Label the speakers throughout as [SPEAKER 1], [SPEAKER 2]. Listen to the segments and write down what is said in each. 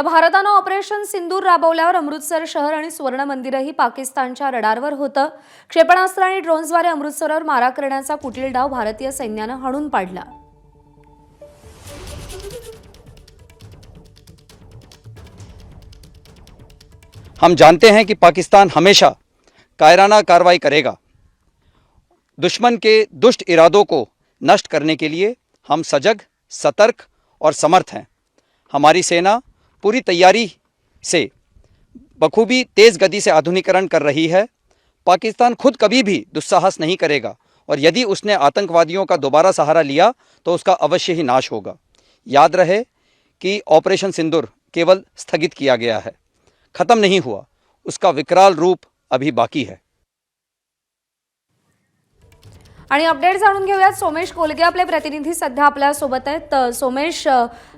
[SPEAKER 1] तर भारतानं ऑपरेशन सिंदूर राबवल्यावर अमृतसर शहर आणि सुवर्ण मंदिरही पाकिस्तानच्या रडारवर होतं। क्षेपणास्त्र आणि ड्रोन्सद्वारे अमृतसरवर मारा करण्याचा कुटील डाव भारतीय सैन्यानं हाणून पाडला।
[SPEAKER 2] हम जानते हैं कि पाकिस्तान हमेशा कायराना कार्रवाई करेगा। दुश्मन के दुष्ट इरादों को नष्ट करने के लिए हम सजग, सतर्क और समर्थ हैं। हमारी सेना पूरी तैयारी से बखूबी तेज़ गति से आधुनिकीकरण कर रही है। पाकिस्तान खुद कभी भी दुस्साहस नहीं करेगा और यदि उसने आतंकवादियों का दोबारा सहारा लिया तो उसका अवश्य ही नाश होगा। याद रहे कि ऑपरेशन सिंदूर केवल स्थगित किया गया है, खत्म नहीं हुआ, उसका विकराल रूप अभी बाकी है।
[SPEAKER 1] आणि अपडेट जाणून घेऊयात। सोमेश कोलगे आपले प्रतिनिधी सध्या आपल्या सोबत आहेत। सोमेश,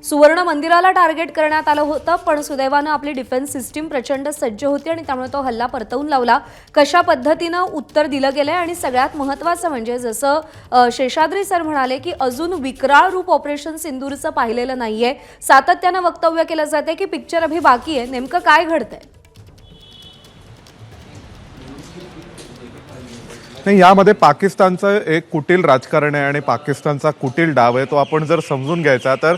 [SPEAKER 1] सुवर्ण मंदिराला टार्गेट करण्यात आलं होतं, पण सुदैवानं आपली डिफेन्स सिस्टीम प्रचंड सज्ज होती आणि त्यामुळे तो हल्ला परतवून लावला। कशा पद्धतीनं उत्तर दिलं गेलंय आणि सगळ्यात महत्त्वाचं म्हणजे जसं शेषाद्री सर म्हणाले की अजून विकराळ रूप ऑपरेशन सिंदूरचं पाहिलेलं नाहीये। सातत्यानं वक्तव्य केलं जाते की पिक्चर अभी बाकी आहे। नेमकं काय घडतंय?
[SPEAKER 3] नाही, यामध्ये पाकिस्तानचं एक कुटील राजकारण आहे आणि पाकिस्तानचा कुटील डाव आहे। तो आपण जर समजून घ्यायचा तर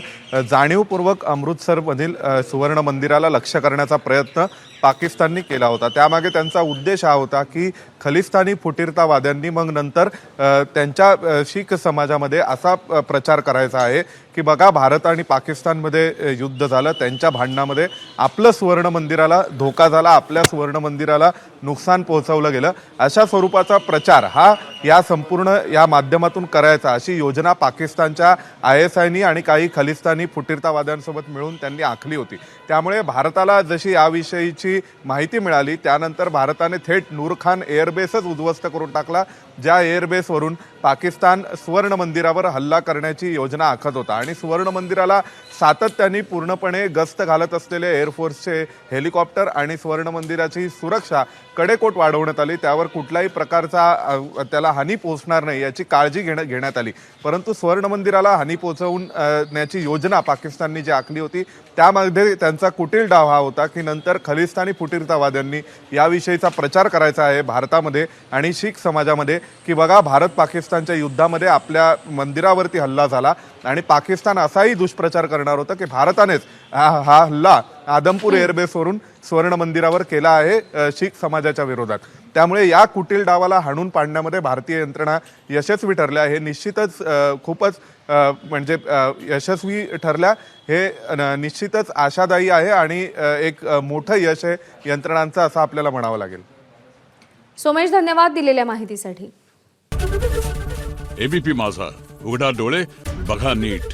[SPEAKER 3] जाणीवपूर्वक अमृतसरमधील सुवर्ण मंदिराला लक्ष्य करण्याचा प्रयत्न पाकिस्तानने केला होता। त्यामागे त्यांचा उद्देश हा होता की खलिस्तानी फुटीरतावाद्यांनी मग नंतर त्यांच्या शीख समाजामध्ये असा प्रचार करायचा आहे की बघा, भारत आणि पाकिस्तानमध्ये युद्ध झालं, त्यांच्या भांडणामध्ये आपलं सुवर्ण मंदिराला धोका झाला, आपल्या सुवर्ण मंदिराला नुकसान पोहोचवलं गेलं, अशा स्वरूपाचा प्रचार हा या संपूर्ण या माध्यमातून करायचा अशी योजना पाकिस्तानच्या ISIनी आणि काही खलिस्तानी फुटीरतावाद्यांसोबत मिळून त्यांनी आखली होती। त्यामुळे भारताला जशी याविषयीची माहिती मिळाली त्यानंतर भारताने थेट नूरखान एअरबेसच उद्ध्वस्त करून टाकला, ज्या एअरबेसवरून पाकिस्तान सुवर्ण मंदिरावर हल्ला करण्याची योजना आखत होता। आणि सुवर्ण मंदिराला सातत्याने पूर्णपणे गस्त घालत असलेले एअरफोर्सचे हेलिकॉप्टर आणि सुवर्ण मंदिराची सुरक्षा कडेकोट वाढवण्यात आली। त्यावर कुठल्याही प्रकारचा त्याला हानी पोहोचणार नाही याची काळजी घेण्यात आली। परंतु सुवर्ण मंदिराला हानी पोहोचवण्याची योजना पाकिस्तानने जी आखली होती त्यामध्ये त्यांचा कुटील डाव हा होता की नंतर खलिस्तानी फुटीरतावाद्यांनी याविषयीचा प्रचार करायचा आहे भारतामध्ये आणि शीख समाजामध्ये की बघा, भारत पाकिस्तानच्या युद्धामध्ये आपल्या मंदिरावरती हल्ला झाला आणि पाकिस्तान असाही दुष्प्रचार करणार होता की भारतानेच हा हल्ला आदमपूर एअरबेसवरून सुवर्ण मंदिरावर केला आहे शीख समाजाच्या विरोधात। त्यामुळे या कुटील डावाला हाणून पाडण्यामध्ये भारतीय यंत्रणा यशस्वी ठरल्या। हे निश्चितच खूपच म्हणजे यशस्वी ठरल्या, हे निश्चितच आशादायी आहे आणि एक मोठं यश आहे यंत्रणांचं असं आपल्याला म्हणावं लागेल।
[SPEAKER 1] सोमेश, धन्यवाद दिलेल्या माहितीसाठी।
[SPEAKER 4] ABP माझा, उघडा डोळे बघा नीट।